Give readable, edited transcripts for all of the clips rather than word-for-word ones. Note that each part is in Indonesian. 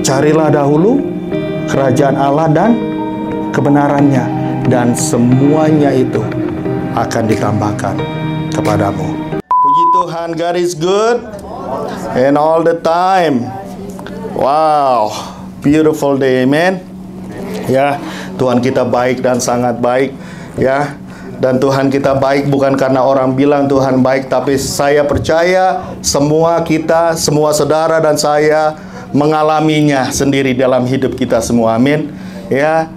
Carilah dahulu kerajaan Allah dan kebenarannya, dan semuanya itu akan ditambahkan kepadamu. Puji Tuhan, God is good and all the time. Wow, beautiful day, amen. Ya, Tuhan kita baik dan sangat baik, ya. Dan Tuhan kita baik bukan karena orang bilang Tuhan baik, tapi saya percaya semua kita, semua saudara dan saya mengalaminya sendiri dalam hidup kita semua, amin. Ya,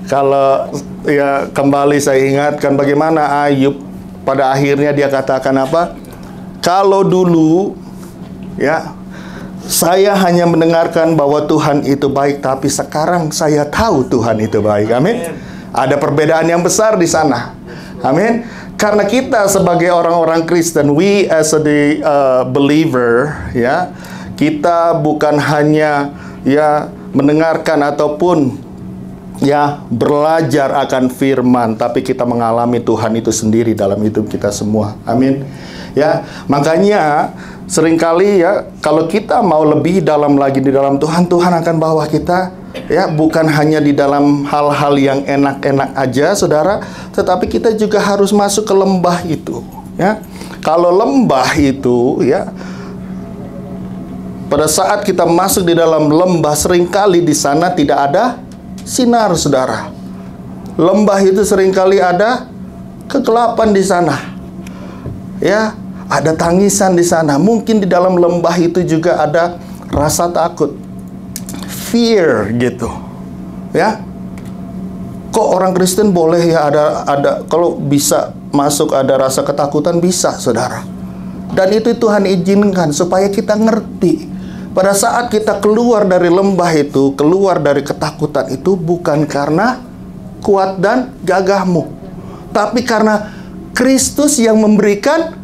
kalau ya kembali saya ingatkan bagaimana Ayub pada akhirnya dia katakan apa? Kalau dulu ya saya hanya mendengarkan bahwa Tuhan itu baik, tapi sekarang saya tahu Tuhan itu baik, amin. Ada perbedaan yang besar di sana. Amin. Karena kita sebagai orang-orang Kristen, we as a believer, ya, kita bukan hanya ya mendengarkan ataupun ya belajar akan firman, tapi kita mengalami Tuhan itu sendiri dalam hidup kita semua. Amin. Ya, makanya seringkali ya kalau kita mau lebih dalam lagi di dalam Tuhan, Tuhan akan bawa kita ya bukan hanya di dalam hal-hal yang enak-enak aja, saudara, tetapi kita juga harus masuk ke lembah itu, ya. Kalau lembah itu, ya, pada saat kita masuk di dalam lembah, seringkali di sana tidak ada sinar, saudara. Lembah itu seringkali ada kegelapan di sana, ya, ada tangisan di sana. Mungkin di dalam lembah itu juga ada rasa takut, fear gitu, ya. Kok orang Kristen boleh ya ada kalau bisa masuk ada rasa ketakutan, bisa, saudara. Dan itu Tuhan izinkan supaya kita ngerti pada saat kita keluar dari lembah itu, keluar dari ketakutan itu bukan karena kuat dan gagahmu, tapi karena Kristus yang memberikan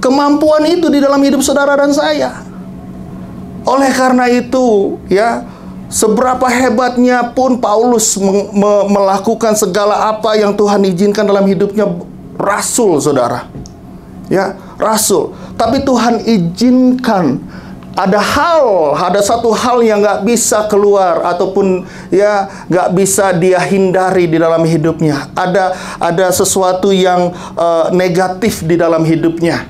kemampuan itu di dalam hidup saudara dan saya. Oleh karena itu, ya, seberapa hebatnya pun Paulus melakukan segala apa yang Tuhan izinkan dalam hidupnya, rasul, saudara. Ya, rasul. Tapi Tuhan izinkan ada satu hal yang nggak bisa keluar ataupun ya nggak bisa dia hindari di dalam hidupnya. Ada sesuatu yang negatif di dalam hidupnya.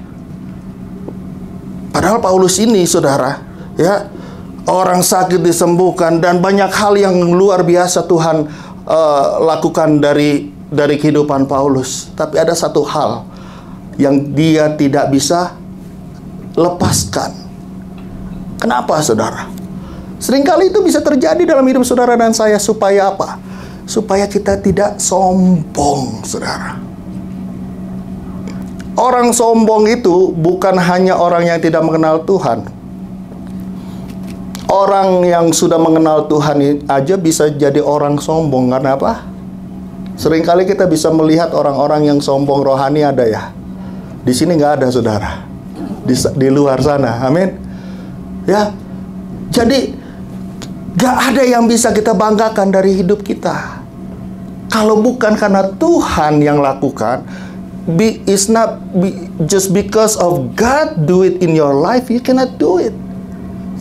Padahal Paulus ini, saudara, ya, orang sakit disembuhkan dan banyak hal yang luar biasa Tuhan lakukan dari kehidupan Paulus. Tapi ada satu hal yang dia tidak bisa lepaskan. Kenapa, saudara? Seringkali itu bisa terjadi dalam hidup saudara dan saya. Supaya apa? Supaya kita tidak sombong, saudara. Orang sombong itu bukan hanya orang yang tidak mengenal Tuhan. Orang yang sudah mengenal Tuhan aja bisa jadi orang sombong. Karena apa? Seringkali kita bisa melihat orang-orang yang sombong rohani ada, ya. Di sini nggak ada, saudara. Di luar sana, amin. Ya, jadi nggak ada yang bisa kita banggakan dari hidup kita kalau bukan karena Tuhan yang lakukan. It's not just because of God do it in your life, you cannot do it.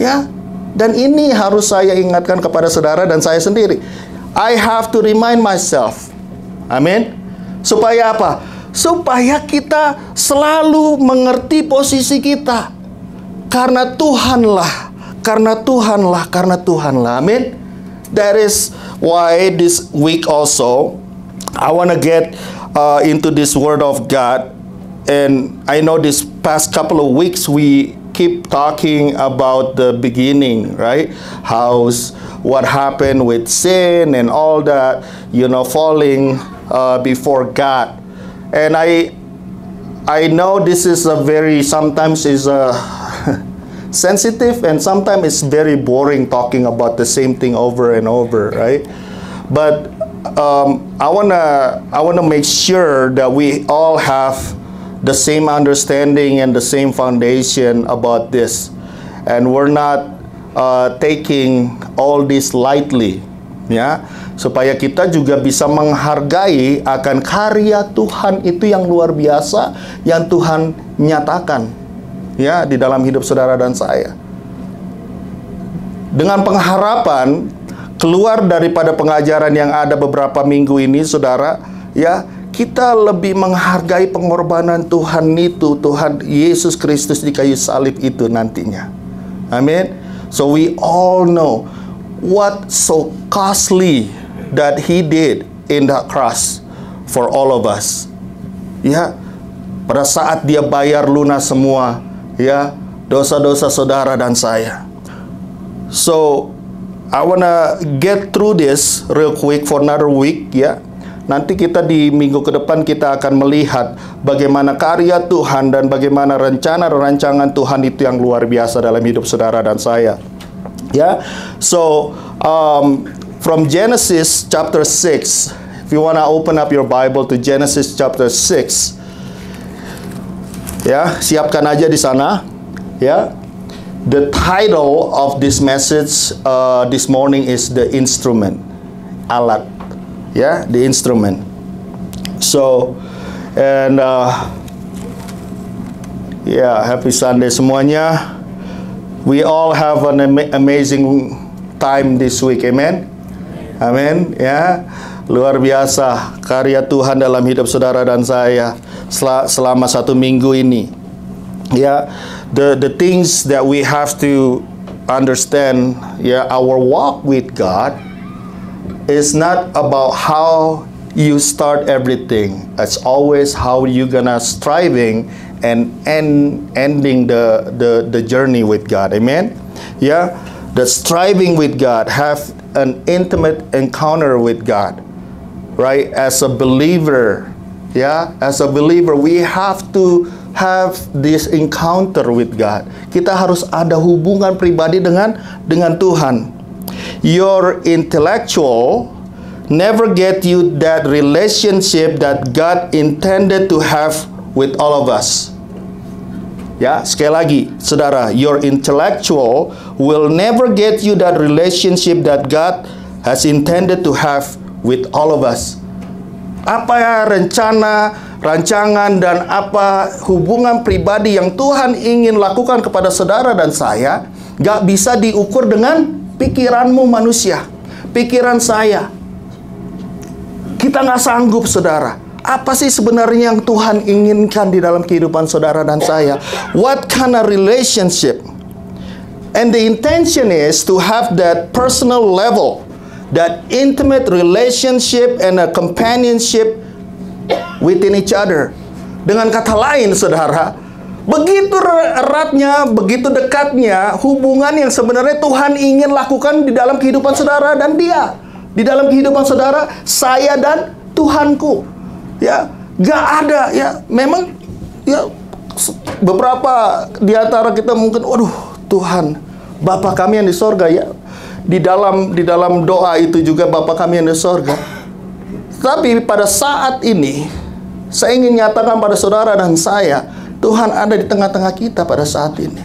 Ya, dan ini harus saya ingatkan kepada saudara dan saya sendiri. I have to remind myself, amin. Supaya apa? Supaya kita selalu mengerti posisi kita. Karena Tuhanlah, amin. That is why this week also, I want to get into this Word of God. And I know this past couple of weeks, we keep talking about the beginning, right? What happened with sin and all that, falling before God. And I know this is sometimes is a sensitive and sometimes it's very boring talking about the same thing over and over, right? But I wanna make sure that we all have the same understanding and the same foundation about this, and we're not taking all this lightly, ya. Supaya kita juga bisa menghargai akan karya Tuhan itu yang luar biasa yang Tuhan nyatakan, ya, di dalam hidup saudara dan saya. dengan pengharapan keluar daripada pengajaran yang ada beberapa minggu ini, saudara, ya, kita lebih menghargai pengorbanan Tuhan itu, Tuhan Yesus Kristus di kayu salib itu nantinya. Amin. So we all know what so costly that He did in that cross for all of us. Ya, pada saat Dia bayar lunas semua, ya, dosa-dosa saudara dan saya. So I wanna get through this real quick for another week, ya. Nanti kita di minggu ke depan kita akan melihat bagaimana karya Tuhan dan bagaimana rencana dan rancangan Tuhan itu yang luar biasa dalam hidup saudara dan saya. Ya, so from Genesis chapter 6, if you wanna open up your Bible to Genesis chapter 6, ya, siapkan aja di sana, ya. The title of this message this morning is the instrument, alat, ya, the instrument. So, and yeah, happy Sunday semuanya. We all have an amazing time this week, amen, amen, ya. Luar biasa karya Tuhan dalam hidup saudara dan saya selama 1 minggu ini. Ya, the things that we have to understand, ya, our walk with God is not about how you start everything. It's always how you gonna striving and ending the journey with God. Amen. Yeah, the striving with God, have an intimate encounter with God, right? As a believer, yeah, as a believer, we have to have this encounter with God. Kita harus ada hubungan pribadi dengan Tuhan. Your intellectual never get you that relationship that God intended to have with all of us. Ya, sekali lagi, saudara, your intellectual will never get you that relationship that God has intended to have with all of us. Apa ya rencana, rancangan, dan apa hubungan pribadi yang Tuhan ingin lakukan kepada saudara dan saya, gak bisa diukur dengan pikiranmu manusia, pikiran saya. Kita gak sanggup, saudara. Apa sih sebenarnya yang Tuhan inginkan di dalam kehidupan saudara dan saya? What kind of relationship? And the intention is to have that personal level, that intimate relationship and a companionship within each other. Dengan kata lain, saudara, begitu eratnya, begitu dekatnya hubungan yang sebenarnya Tuhan ingin lakukan di dalam kehidupan saudara dan dia. Di dalam kehidupan saudara, saya dan Tuhanku. Ya, gak ada, ya, memang, ya, beberapa di antara kita mungkin, waduh, Tuhan, Bapa kami yang di sorga, ya. Di dalam doa itu juga Bapa kami yang di sorga. Tapi pada saat ini saya ingin nyatakan pada saudara dan saya, Tuhan ada di tengah-tengah kita pada saat ini.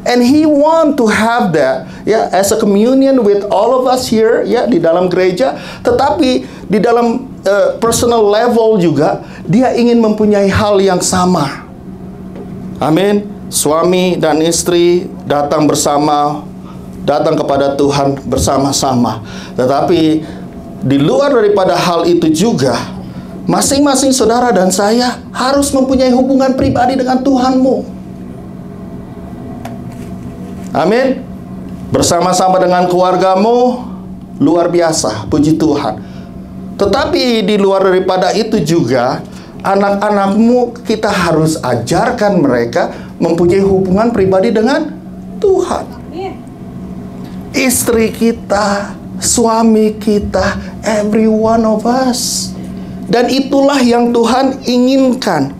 And He want to have that, ya, as a communion with all of us here, ya, di dalam gereja. Tetapi di dalam personal level juga Dia ingin mempunyai hal yang sama. Amin. Suami dan istri datang bersama, datang kepada Tuhan bersama-sama. Tetapi di luar daripada hal itu juga, masing-masing saudara dan saya harus mempunyai hubungan pribadi dengan Tuhanmu. Amin. Bersama-sama dengan keluargamu, luar biasa, puji Tuhan. Tetapi di luar daripada itu juga, anak-anakmu kita harus ajarkan mereka mempunyai hubungan pribadi dengan Tuhan. Istri kita, suami kita, every one of us. Dan itulah yang Tuhan inginkan.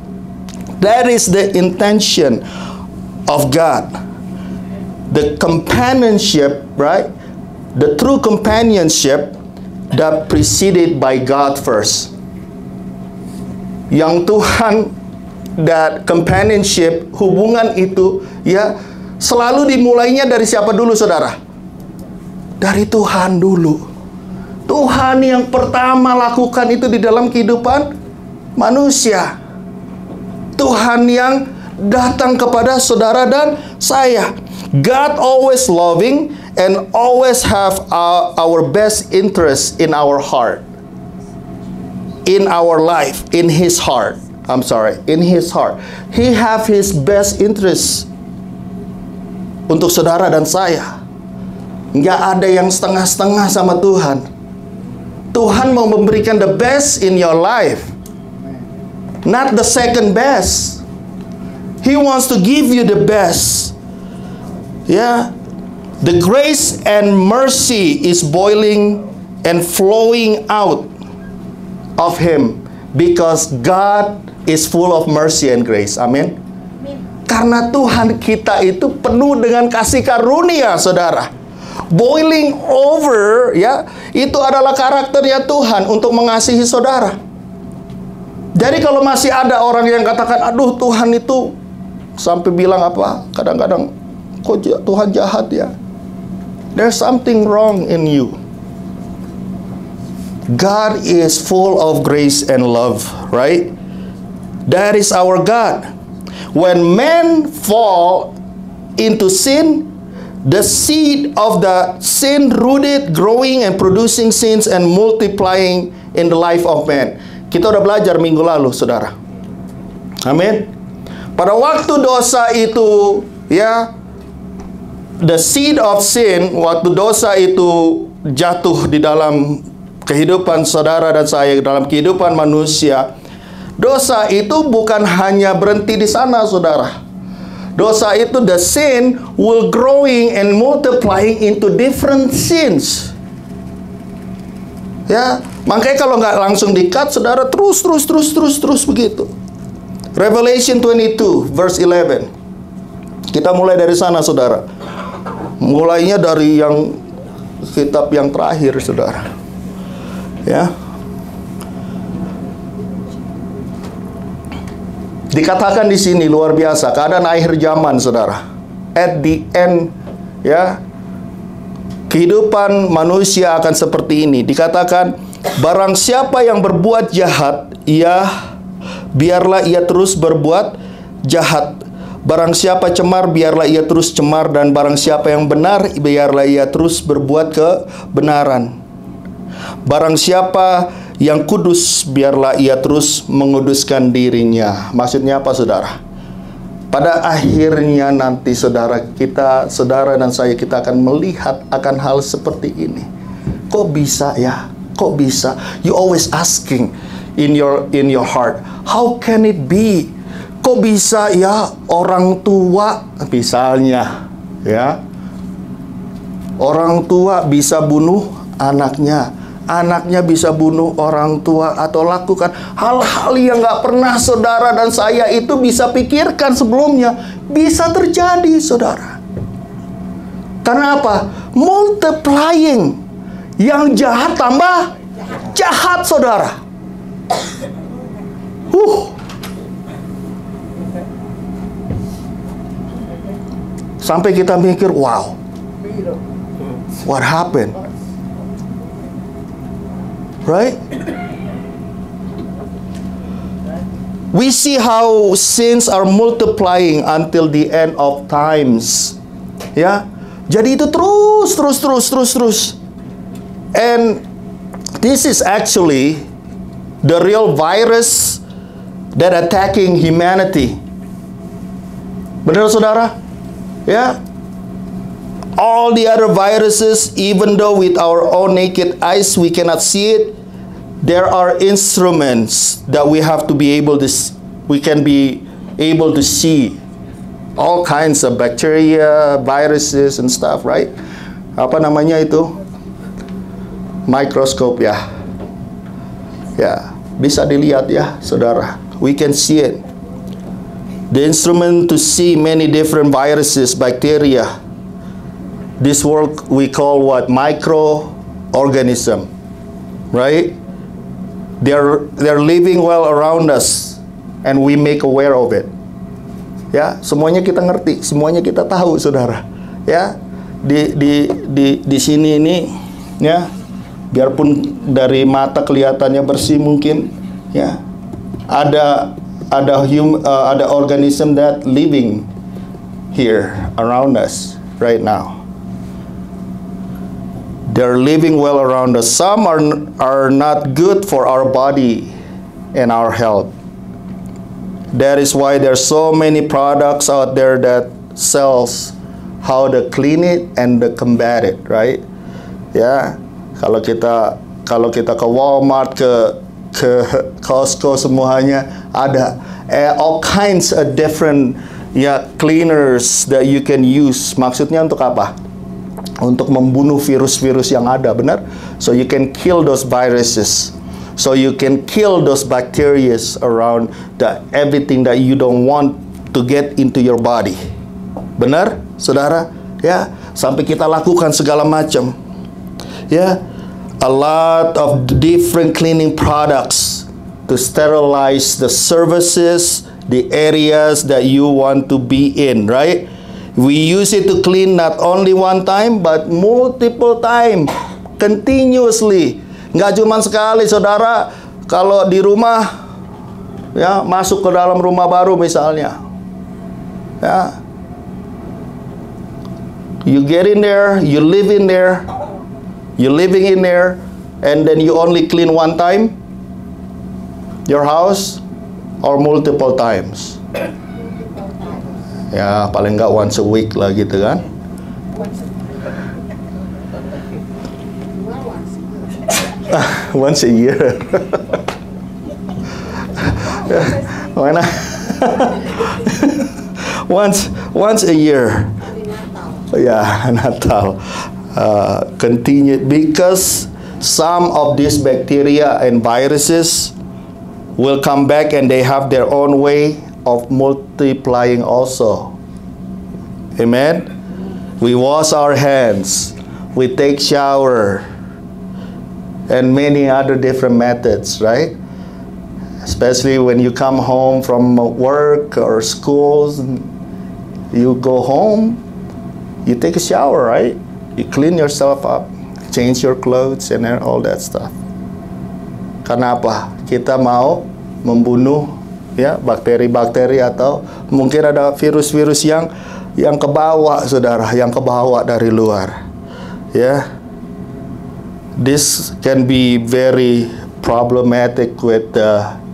That is the intention of God. The companionship, right? The true companionship that preceded by God first. Yang Tuhan, that companionship, hubungan itu, ya, selalu dimulainya dari siapa dulu, saudara? Dari Tuhan dulu. Tuhan yang pertama lakukan itu di dalam kehidupan manusia. Tuhan yang datang kepada saudara dan saya. God always loving and always have our best interest in our heart, in our life, in His heart. In His heart. He have His best interest untuk saudara dan saya. Nggak ada yang setengah-setengah sama Tuhan. Tuhan mau memberikan the best in your life, not the second best. He wants to give you the best. Yeah. The grace and mercy is boiling and flowing out of Him because God is full of mercy and grace. Amin. Karena Tuhan kita itu penuh dengan kasih karunia, saudara. Boiling over, ya, itu adalah karakternya Tuhan untuk mengasihi saudara. Jadi kalau masih ada orang yang katakan, aduh Tuhan itu, sampai bilang apa, kadang-kadang, kok Tuhan jahat ya? There's something wrong in you. God is full of grace and love, right? That is our God. When men fall into sin, the seed of the sin rooted, growing and producing sins and multiplying in the life of man. Kita udah belajar minggu lalu, saudara. Amin. Pada waktu dosa itu, ya, the seed of sin, waktu dosa itu jatuh di dalam kehidupan saudara dan saya, dalam kehidupan manusia, dosa itu bukan hanya berhenti di sana, saudara. Dosa itu, the sin will growing and multiplying into different sins. Ya, makanya kalau nggak langsung di-cut, saudara, terus begitu. Revelation 22 verse 11. Kita mulai dari sana, saudara. Mulainya dari yang kitab yang terakhir, saudara. Ya. Dikatakan di sini luar biasa, keadaan akhir zaman, saudara. At the end, ya, kehidupan manusia akan seperti ini. Dikatakan, barang siapa yang berbuat jahat, biarlah ia terus berbuat jahat. Barang siapa cemar, biarlah ia terus cemar. Dan barang siapa yang benar, biarlah ia terus berbuat kebenaran. Barang siapa yang kudus, biarlah ia terus menguduskan dirinya. Maksudnya apa, saudara? Pada akhirnya nanti, saudara dan saya, kita akan melihat akan hal seperti ini. Kok bisa ya? Kok bisa? You always asking in your heart, how can it be? Kok bisa ya orang tua, misalnya, ya, orang tua bisa bunuh anaknya, anaknya bisa bunuh orang tua, atau lakukan hal-hal yang nggak pernah saudara dan saya itu bisa pikirkan sebelumnya, bisa terjadi, saudara. Karena apa? Multiplying. Yang jahat tambah jahat, saudara. Sampai kita mikir, wow, what happened? Right? We see how sins are multiplying until the end of times. Ya, jadi itu terus. And this is actually the real virus that attacking humanity. Benar, saudara? Ya. All the other viruses, even though with our own naked eyes we cannot see it, there are instruments that we can be able to see. All kinds of bacteria, viruses and stuff, right? Apa namanya itu? Microscope, ya. Ya, bisa dilihat ya, saudara. We can see it. The instrument to see many different viruses, bacteria. This work we call what? Microorganism, right? They're living well around us, and we make aware of it. Ya, semuanya kita ngerti, semuanya kita tahu, saudara. Ya, di sini ini, ya, biarpun dari mata kelihatannya bersih mungkin, ya, ada organism that living here around us right now. They're living well around us. Some are not good for our body and our health. That is why there's so many products out there that sells how to clean it and to combat it, right? Ya, kalau kita ke Walmart, ke Costco, semuanya ada all kinds of different cleaners that you can use. Maksudnya untuk apa? Untuk membunuh virus-virus yang ada, benar? So you can kill those viruses. So you can kill those bacteria around everything that you don't want to get into your body. Benar, saudara? Ya, sampai kita lakukan segala macam. Ya, a lot of different cleaning products to sterilize the surfaces, the areas that you want to be in, right? We use it to clean not only one time, but multiple time, continuously. Nggak cuma sekali, saudara. Kalau di rumah, ya, masuk ke dalam rumah baru misalnya, ya, you get in there, you live in there, you living in there, and then you only clean one time your house, or multiple times. Ya, paling nggak once a week lah gitu kan. Once a year. Mana? once a year. Ya, Natal. Continue because some of these bacteria and viruses will come back and they have their own way of multiplying also. Amen. We wash our hands. We take shower. And many other different methods, right? Especially when you come home from work or schools, you go home, you take a shower, right? You clean yourself up, change your clothes and all that stuff. Karena apa? Kita mau membunuh ya bakteri-bakteri atau mungkin ada virus-virus yang kebawa, saudara, yang kebawa dari luar. Ya. This can be very problematic with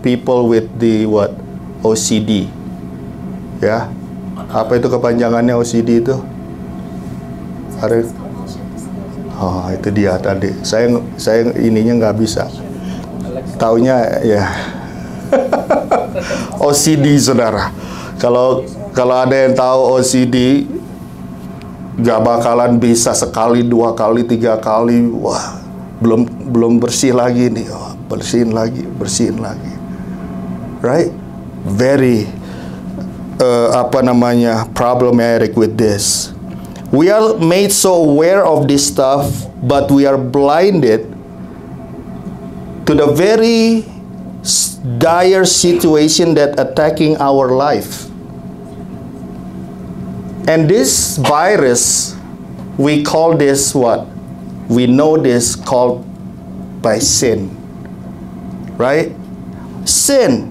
people with the OCD. Ya, apa itu kepanjangannya OCD itu? Oh, itu dia tadi. Saya ininya nggak bisa. Taunya ya. OCD, saudara. Kalau ada yang tahu OCD, nggak bakalan bisa sekali, 2 kali, 3 kali. Wah. Belum bersih lagi nih, bersihin lagi, right? Very problematic with this. We are made so aware of this stuff, but we are blinded to the very dire situation that attacking our life. And this virus, we call this what? We know this called by sin, right? Sin.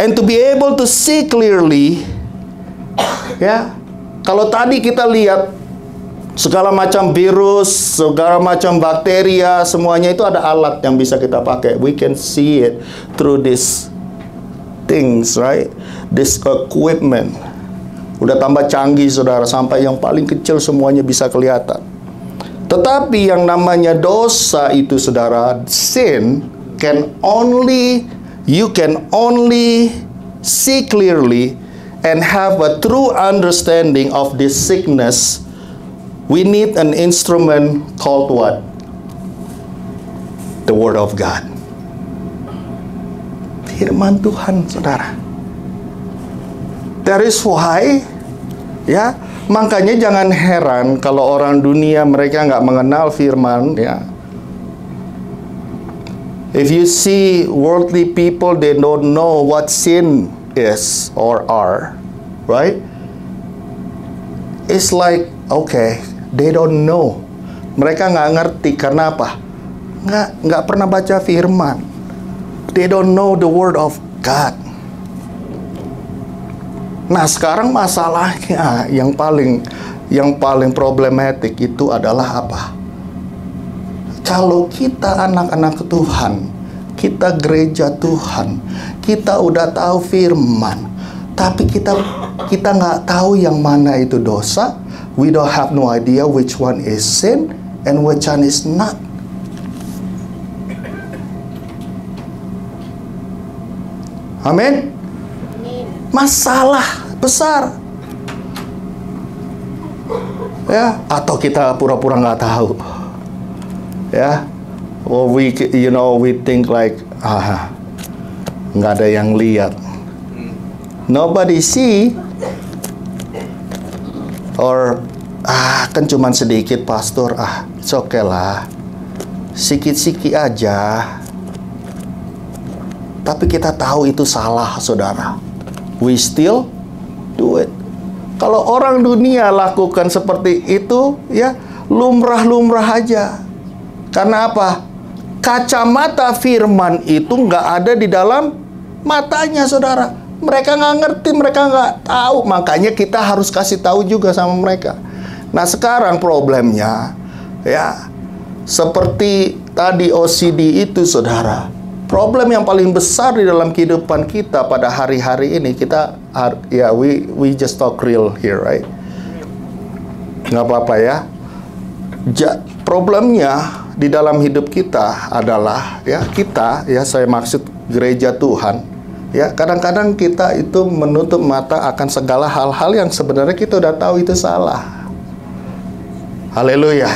And to be able to see clearly, ya, kalau tadi kita lihat segala macam virus, segala macam bakteria, semuanya itu ada alat yang bisa kita pakai. We can see it through these things, right? This equipment. Udah tambah canggih, saudara, sampai yang paling kecil semuanya bisa kelihatan. Tetapi yang namanya dosa itu, saudara, sin, you can only see clearly and have a true understanding of this sickness. We need an instrument called what? The Word of God. Firman Tuhan, saudara. That is why, ya, makanya jangan heran kalau orang dunia mereka nggak mengenal firman, ya. If you see worldly people, they don't know what sin is or are, right? It's like, okay, they don't know. Mereka nggak ngerti karena apa? Nggak pernah baca firman. They don't know the Word of God. Nah, sekarang masalahnya yang paling problematik itu adalah apa? kalau kita anak-anak Tuhan, kita gereja Tuhan, kita udah tahu firman, tapi kita nggak tahu yang mana itu dosa. We don't have no idea which one is sin and which one is not. Amin. Masalah besar. Ya, atau kita pura-pura nggak tahu. Ya, or we think like nggak ada yang lihat. Nobody see. Or kan cuman sedikit pastor, it's okay lah, sikit-sikit aja. Tapi kita tahu itu salah, saudara. We still do it. Kalau orang dunia lakukan seperti itu, ya lumrah-lumrah aja. Karena apa? Kacamata firman itu nggak ada di dalam matanya, saudara. Mereka nggak ngerti, mereka nggak tahu. Makanya kita harus kasih tahu juga sama mereka. Nah sekarang problemnya, ya seperti tadi OCD itu, saudara. Problem yang paling besar di dalam kehidupan kita pada hari-hari ini, we just talk real here, right? Nggak apa-apa ya. Problemnya di dalam hidup kita adalah, saya maksud gereja Tuhan, ya kadang-kadang kita itu menutup mata akan segala hal-hal yang sebenarnya kita udah tahu itu salah. Haleluya.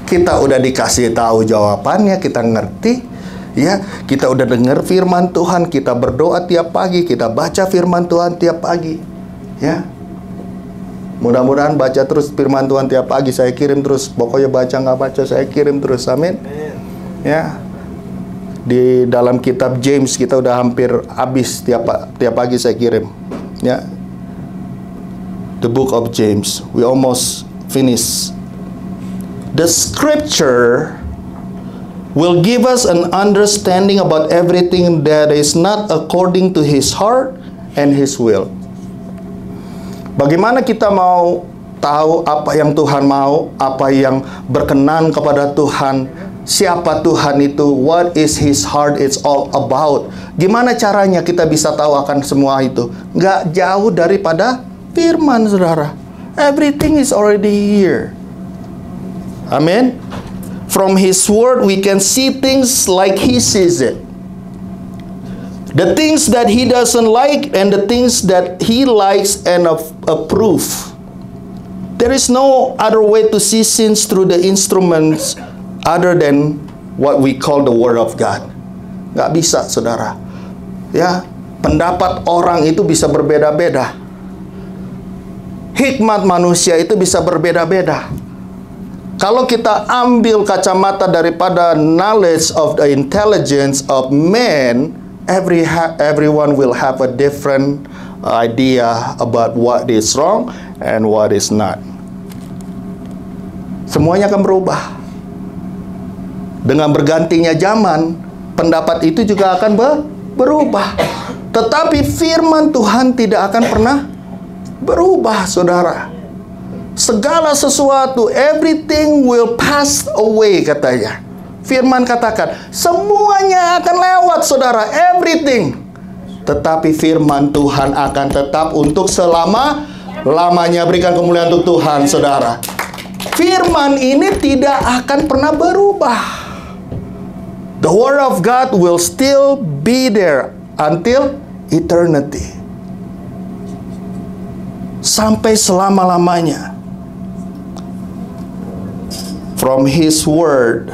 Kita udah dikasih tahu jawabannya, kita ngerti. Ya, kita udah dengar firman Tuhan, kita berdoa tiap pagi, kita baca firman Tuhan tiap pagi. Ya. Mudah-mudahan baca terus firman Tuhan tiap pagi, saya kirim terus. Pokoknya baca nggak baca, saya kirim terus. Amin. Ya. Di dalam kitab James kita udah hampir habis, tiap pagi saya kirim. Ya. The book of James, we almost finish. The scripture will give us an understanding about everything that is not according to His heart and His will. Bagaimana kita mau tahu apa yang Tuhan mau, apa yang berkenan kepada Tuhan, siapa Tuhan itu, what is His heart, it's all about. Gimana caranya kita bisa tahu akan semua itu? Nggak jauh daripada firman, saudara. Everything is already here. Amin. From His word we can see things like He sees it. The things that He doesn't like and the things that He likes and approve. There is no other way to see sins through the instruments other than what we call the Word of God. Nggak bisa, saudara. Ya, pendapat orang itu bisa berbeda-beda. Hikmat manusia itu bisa berbeda-beda. Kalau kita ambil kacamata daripada knowledge of the intelligence of man, everyone will have a different idea about what is wrong and what is not. Semuanya akan berubah. Dengan bergantinya zaman, pendapat itu juga akan berubah. Tetapi firman Tuhan tidak akan pernah berubah, saudara. Segala sesuatu, everything will pass away, katanya. Firman katakan, semuanya akan lewat, saudara, everything. Tetapi firman Tuhan akan tetap untuk selama-lamanya. Berikan kemuliaan untuk Tuhan, saudara. Firman ini tidak akan pernah berubah. The Word of God will still be there until eternity. Sampai selama-lamanya. From His word,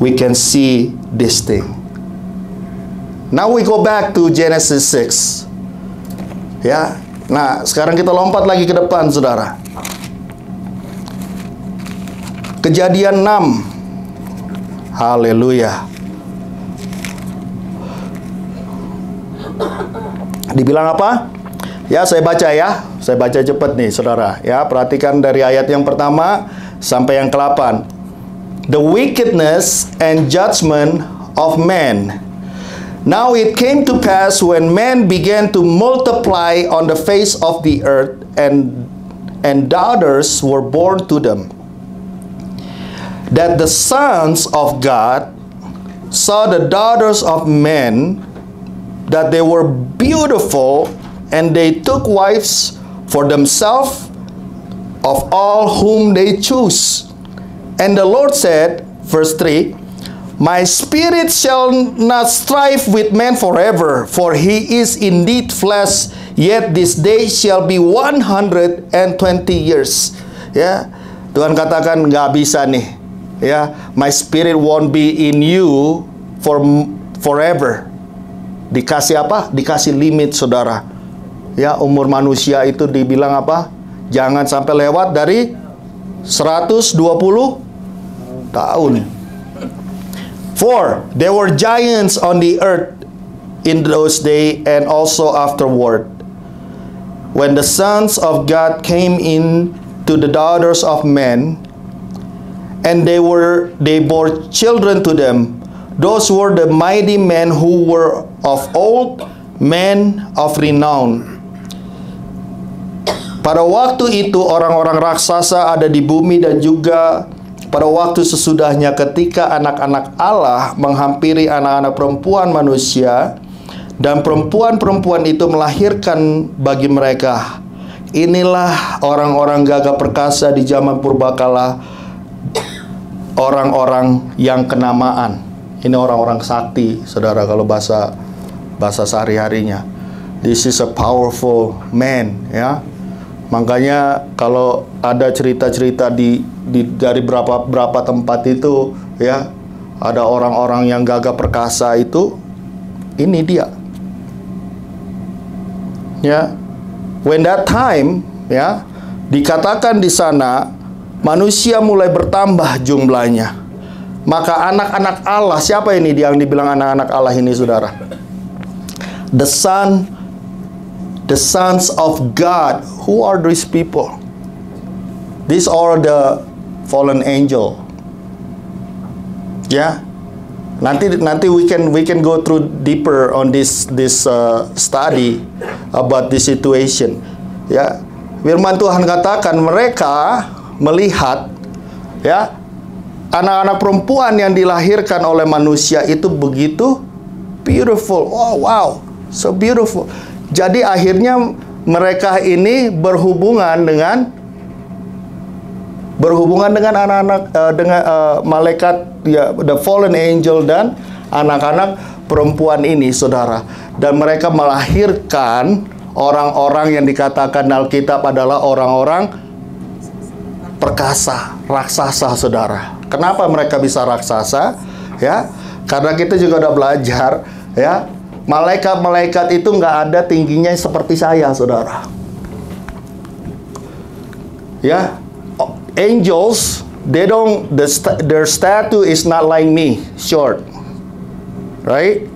we can see this thing. Now we go back to Genesis 6. Ya, nah sekarang kita lompat lagi ke depan, saudara. Kejadian 6. Haleluya. Dibilang apa? Ya, saya baca ya. Saya baca cepat nih, saudara. Ya, perhatikan dari ayat yang pertama sampai yang ke-8. The wickedness and judgment of man. Now it came to pass when men began to multiply on the face of the earth, and daughters were born to them. that the sons of God saw the daughters of men, that they were beautiful, and they took wives for themselves of all whom they choose. And the Lord said, verse 3, My spirit shall not strive with man forever, for he is indeed flesh, yet this day shall be 120 years. Ya, Tuhan katakan nggak bisa nih. Ya, my spirit won't be in you forever. Dikasih apa? Dikasih limit, saudara. Ya, umur manusia itu dibilang apa? Jangan sampai lewat dari 120 tahun. For there were giants on the earth in those days and also afterward, when the sons of God came in to the daughters of men, and they bore children to them. Those were the mighty men who were of old, men of renown. Pada waktu itu orang-orang raksasa ada di bumi, dan juga pada waktu sesudahnya ketika anak-anak Allah menghampiri anak-anak perempuan manusia, dan perempuan-perempuan itu melahirkan bagi mereka. Inilah orang-orang gagah perkasa di zaman purbakala, orang-orang yang kenamaan. Ini orang-orang sakti, saudara, kalau bahasa sehari-harinya. This is a powerful man, ya. Makanya kalau ada cerita-cerita dari berapa tempat itu, ya, ada orang-orang yang gagah perkasa itu, ini dia. Ya, when that time, ya, dikatakan di sana manusia mulai bertambah jumlahnya. Maka anak-anak Allah, siapa ini yang dibilang anak-anak Allah ini, saudara? The sons of God. Who are these people? These are the fallen angel. Ya, nanti we can go through deeper on this study about this situation. Ya, firman Tuhan katakan mereka melihat, ya, anak-anak perempuan yang dilahirkan oleh manusia itu begitu beautiful. Oh, wow, so beautiful. Jadi akhirnya mereka ini berhubungan dengan anak-anak dengan malaikat, ya, the fallen angel, dan anak-anak perempuan ini, saudara. Dan mereka melahirkan orang-orang yang dikatakan Alkitab adalah orang-orang perkasa, raksasa, saudara. Kenapa mereka bisa raksasa? Ya, karena kita juga udah belajar, ya, malaikat-malaikat itu nggak ada tingginya seperti saya, saudara. Ya, angels, their statue is not like me, short, right?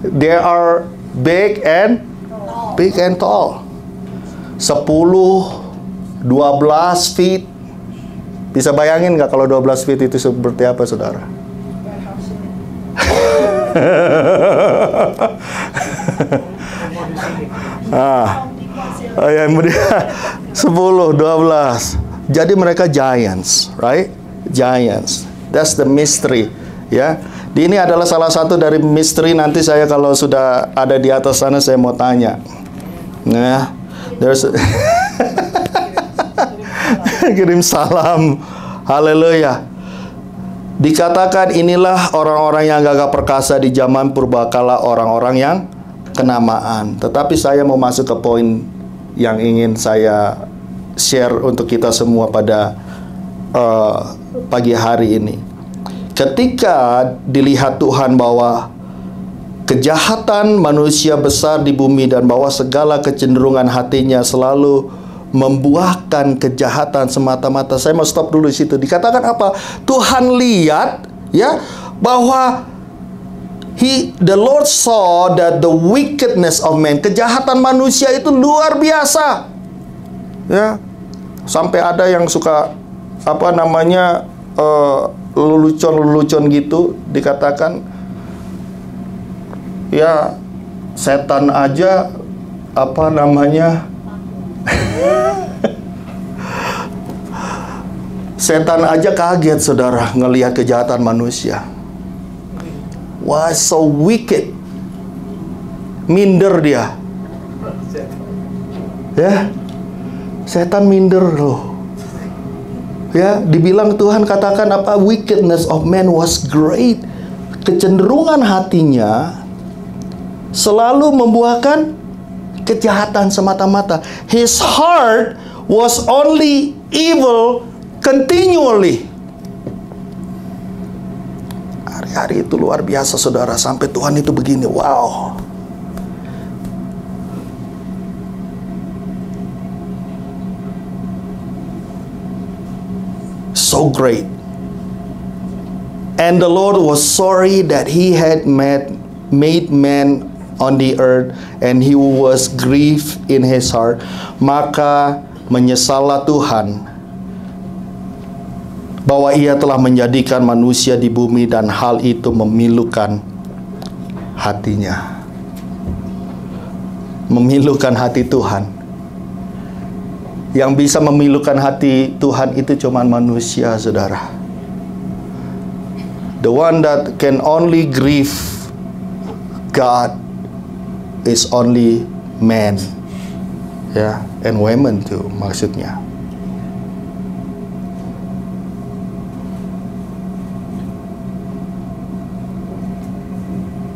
They are big and tall. 10-12 feet. Bisa bayangin nggak kalau 12 feet itu seperti apa, saudara? Ya, 10-12. Jadi mereka giants, right? Giants. That's the mystery, ya. Ini adalah salah satu dari misteri. Nanti saya kalau sudah ada di atas sana saya mau tanya. Nah, there's kirim salam. Haleluya. Dikatakan inilah orang-orang yang gagah perkasa di zaman purbakala, orang-orang yang kenamaan. Tetapi saya mau masuk ke poin yang ingin saya share untuk kita semua pada pagi hari ini. Ketika dilihat Tuhan bahwa kejahatan manusia besar di bumi dan bahwa segala kecenderungan hatinya selalu membuahkan kejahatan semata-mata. Saya mau stop dulu di situ. Dikatakan apa? Tuhan lihat, ya, bahwa the Lord saw that the wickedness of man, kejahatan manusia itu luar biasa. Ya. Sampai ada yang suka apa namanya lelucon gitu, dikatakan ya setan aja apa namanya Setan aja kaget, saudara, ngelihat kejahatan manusia. Wah, so wicked. Minder dia. Ya, setan minder loh. Ya, dibilang Tuhan katakan apa? Wickedness of man was great. Kecenderungan hatinya selalu membuahkan kejahatan semata-mata. His heart was only evil continually. Hari-hari itu luar biasa, saudara. Sampai Tuhan itu begini, wow. So great. And the Lord was sorry that he had made man on the earth, and he was grieved in his heart. Maka menyesallah Tuhan bahwa ia telah menjadikan manusia di bumi, dan hal itu memilukan hatinya. Memilukan hati Tuhan. Yang bisa memilukan hati Tuhan itu cuma manusia, saudara. The one that can only grieve God is only man. Ya, and women too, maksudnya.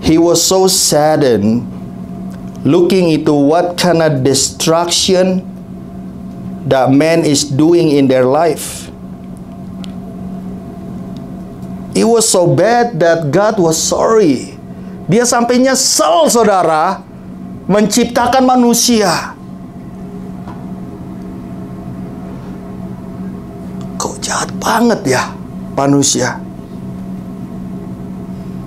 He was so saddened looking into what kind of destruction that man is doing in their life. It was so bad that God was sorry. Dia sampai nyesel, saudara, menciptakan manusia. Kok jahat banget ya manusia.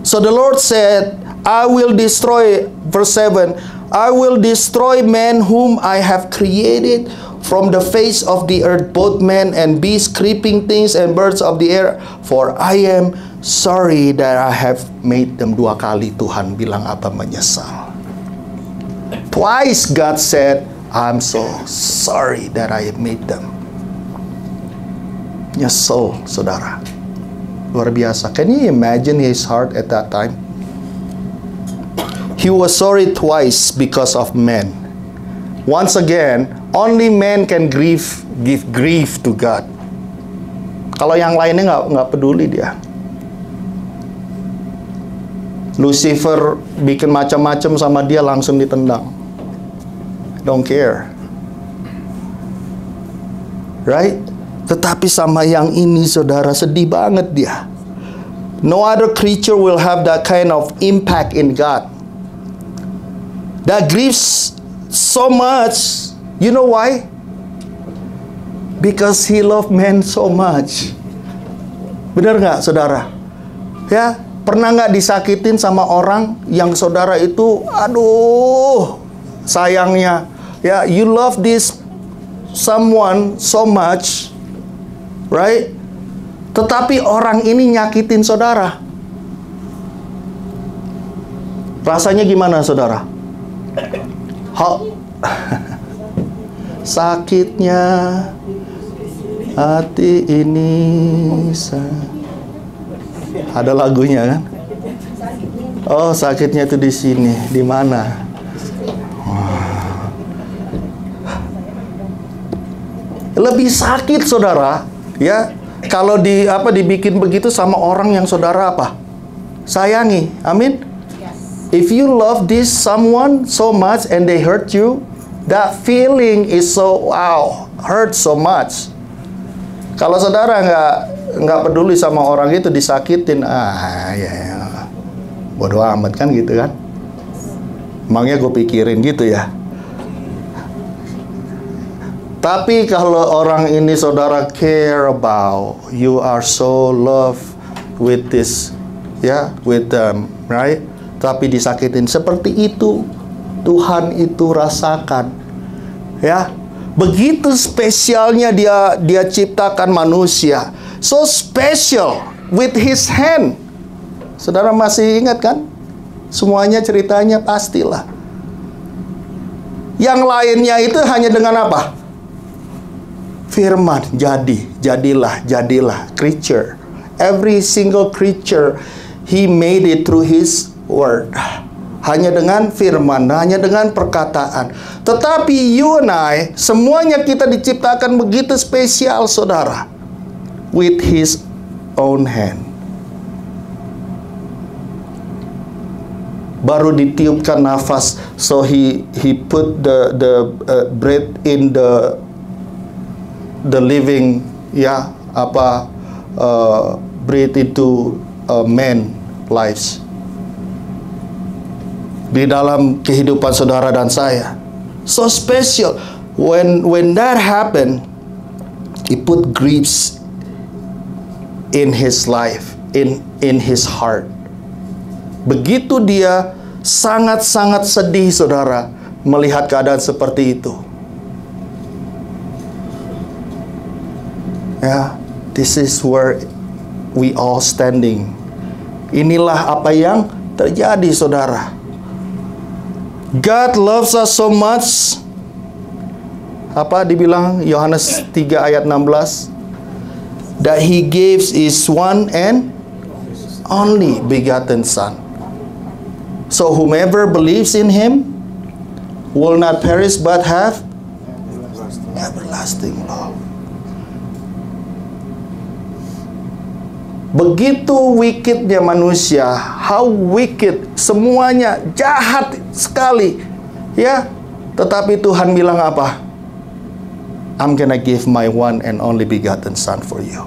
So the Lord said, I will destroy, verse 7, I will destroy man whom I have created from the face of the earth, both men and beasts, creeping things and birds of the air, for I am sorry that I have made them. Dua kali Tuhan bilang apa? Menyesal. Twice God said, I'm so sorry that I have made them. Nyesel, saudara. Luar biasa. Can you imagine his heart at that time? He was sorry twice because of men. Once again, only man can give grief to God. Kalau yang lainnya nggak peduli dia. Lucifer bikin macam-macam sama dia, langsung ditendang. Don't care. Right? Tetapi sama yang ini, saudara, sedih banget dia. No other creature will have that kind of impact in God. That grieves so much. You know why? Because he loved man so much. Benar nggak, saudara? Ya, pernah nggak disakitin sama orang yang saudara itu, aduh, sayangnya, ya, you love this someone so much, right? Tetapi orang ini nyakitin saudara. Rasanya gimana, saudara? Sakitnya hati ini. Ada lagunya kan? Oh, sakitnya itu di sini. Di mana? Lebih sakit, saudara, ya, kalau dibikin begitu sama orang yang saudara sayangi. Amin. If you love this someone so much and they hurt you, that feeling is so hurt so much. Kalau saudara nggak peduli sama orang itu, disakitin, ya, bodoh amat kan, gitu kan? Emangnya gue pikirin gitu ya. Tapi kalau orang ini saudara care about, you are so love with this, ya, with them, right? Tapi disakitin seperti itu, Tuhan itu rasakan, ya. Begitu spesialnya dia ciptakan manusia, so special with his hand. Saudara masih ingat kan? Semuanya ceritanya pastilah. Yang lainnya itu hanya dengan apa? firman jadilah creature. Every single creature He made it through His word. Hanya dengan firman, hanya dengan perkataan. Tetapi you and I, semuanya kita diciptakan begitu spesial, saudara. With His own hand. Baru ditiupkan nafas, so he put the breath in the living, breathe into man lives. Di dalam kehidupan saudara dan saya. So special. When that happened, He put griefs in his life, in his heart. Begitu dia sangat-sangat sedih, saudara, melihat keadaan seperti itu. Ya, this is where we all standing. Inilah apa yang terjadi, saudara. God loves us so much. Apa dibilang Yohanes 3 ayat 16? That He gives His one and only begotten Son. So whomever believes in Him will not perish but have everlasting love. Begitu wickednya manusia, how wicked, semuanya jahat sekali, ya. Tetapi Tuhan bilang apa? I'm gonna give my one and only begotten Son for you.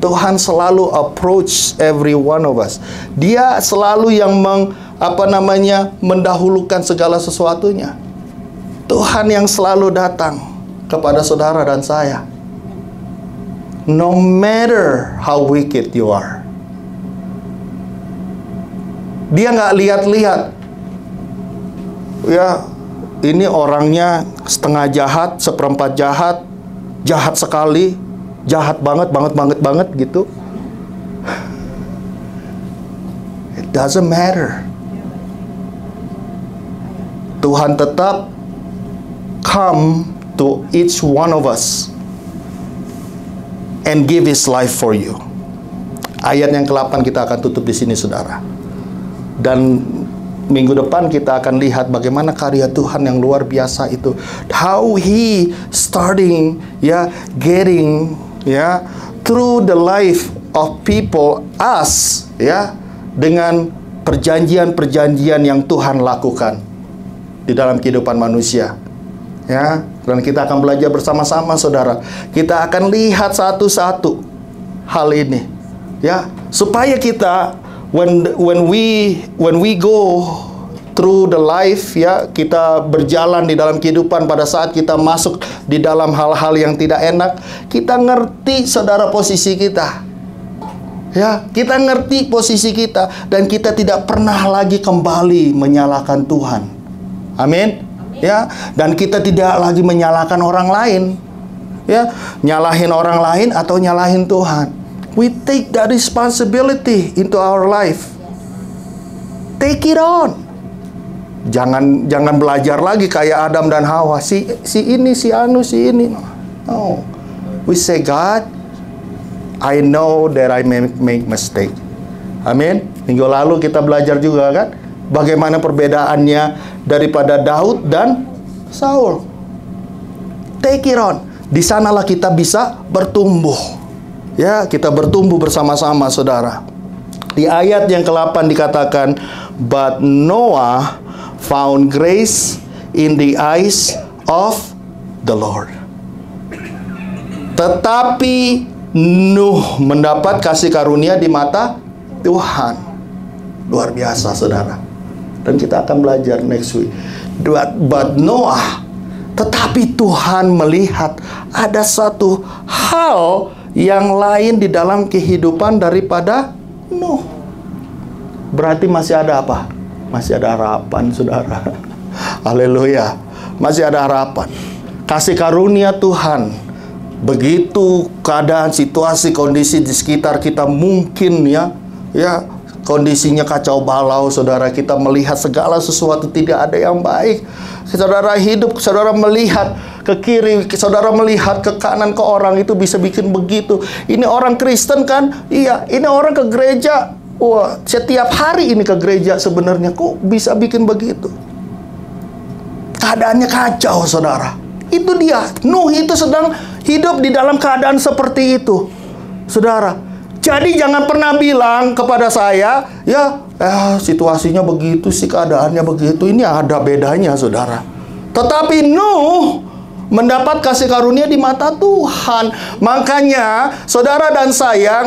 Tuhan selalu approach every one of us. Dia selalu yang mendahulukan segala sesuatunya. Tuhan yang selalu datang kepada saudara dan saya. No matter how wicked you are. Dia nggak lihat-lihat. Ya, ini orangnya setengah jahat, seperempat jahat, jahat sekali, jahat banget gitu. It doesn't matter. Tuhan tetap come to each one of us and give His life for you. Ayat yang ke-8 kita akan tutup di sini, saudara. Dan minggu depan kita akan lihat bagaimana karya Tuhan yang luar biasa itu. How He starting, getting, through the life of people, us, dengan perjanjian-perjanjian yang Tuhan lakukan di dalam kehidupan manusia. Dan kita akan belajar bersama-sama, saudara. Kita akan lihat satu-satu hal ini, supaya kita when we go through the life, kita berjalan di dalam kehidupan, pada saat kita masuk di dalam hal-hal yang tidak enak, kita ngerti, saudara, posisi kita. Kita ngerti posisi kita dan kita tidak pernah lagi kembali menyalahkan Tuhan. Amin. Dan kita tidak lagi menyalahkan orang lain, nyalahin orang lain atau nyalahin Tuhan. We take that responsibility into our life. Take it on. Jangan belajar lagi kayak Adam dan Hawa, si ini, si anu, si ini. No. We say, God, I know that I may make mistake. Amin. Minggu lalu kita belajar juga kan, bagaimana perbedaannya daripada Daud dan Saul. Take it on. Di sanalah kita bisa bertumbuh. Kita bertumbuh bersama-sama, saudara. Di ayat yang ke-8 dikatakan, but Noah found grace in the eyes of the Lord. Tetapi Nuh mendapat kasih karunia di mata Tuhan. Luar biasa, saudara. Dan kita akan belajar next week. But Noah, tetapi Tuhan melihat ada satu hal yang lain di dalam kehidupan daripada Nuh. Berarti masih ada apa? Masih ada harapan, saudara. Haleluya. Masih ada harapan. Kasih karunia Tuhan. Begitu keadaan, situasi, kondisi di sekitar kita mungkin kondisinya kacau balau, saudara. Kita melihat segala sesuatu tidak ada yang baik. Saudara hidup, saudara melihat ke kiri, saudara melihat ke kanan, ke orang itu bisa bikin begitu. Ini orang Kristen kan? Iya, ini orang ke gereja. Wah, setiap hari ini ke gereja sebenarnya. Kok bisa bikin begitu? Keadaannya kacau, saudara. Itu dia. Nuh itu sedang hidup di dalam keadaan seperti itu, saudara. Jadi jangan pernah bilang kepada saya, ya situasinya begitu sih, keadaannya begitu. Ini ada bedanya, saudara. Tetapi Nuh mendapat kasih karunia di mata Tuhan. Makanya saudara dan saya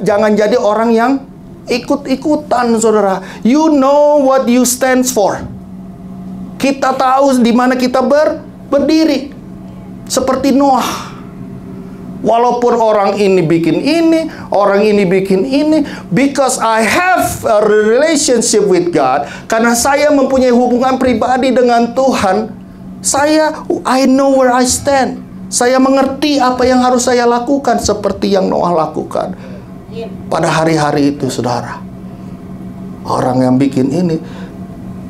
jangan jadi orang yang ikut-ikutan, saudara. You know what you stand for. Kita tahu di mana kita berdiri. Seperti Noah. Walaupun orang ini bikin ini, orang ini bikin ini, because I have a relationship with God, karena saya mempunyai hubungan pribadi dengan Tuhan, I know where I stand. Saya mengerti apa yang harus saya lakukan, seperti yang Noah lakukan pada hari-hari itu, saudara. Orang yang bikin ini,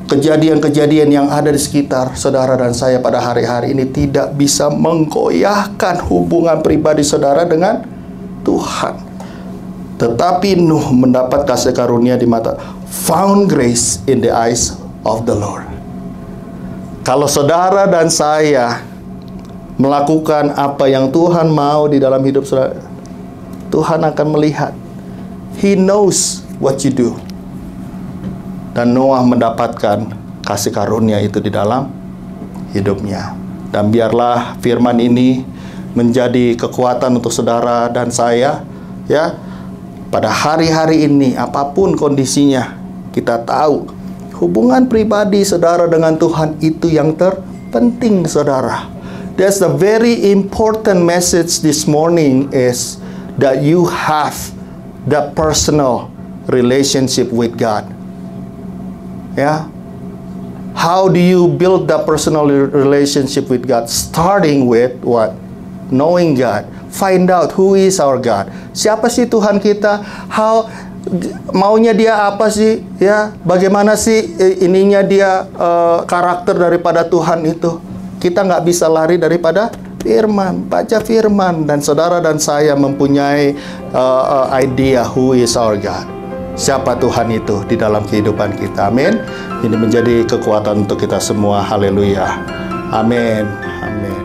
kejadian-kejadian yang ada di sekitar saudara dan saya pada hari-hari ini tidak bisa menggoyahkan hubungan pribadi saudara dengan Tuhan. Tetapi Nuh mendapat kasih karunia di mata, found grace in the eyes of the Lord. Kalau saudara dan saya melakukan apa yang Tuhan mau di dalam hidup saudara, Tuhan akan melihat. He knows what you do. Dan Noah mendapatkan kasih karunia itu di dalam hidupnya. Dan biarlah firman ini menjadi kekuatan untuk saudara dan saya, ya. Pada hari-hari ini, apapun kondisinya, kita tahu hubungan pribadi saudara dengan Tuhan itu yang terpenting, saudara. That's the very important message this morning, is that you have the personal relationship with God. Ya, how do you build the personal relationship with God? Starting with what? Knowing God. Find out who is our God. Siapa sih Tuhan kita? Maunya dia apa sih? Ya, bagaimana sih ininya dia, karakter daripada Tuhan itu? Kita nggak bisa lari daripada firman. Baca firman, dan saudara dan saya mempunyai idea who is our God. Siapa Tuhan itu di dalam kehidupan kita. Amin. Ini menjadi kekuatan untuk kita semua. Haleluya. Amin. Amin.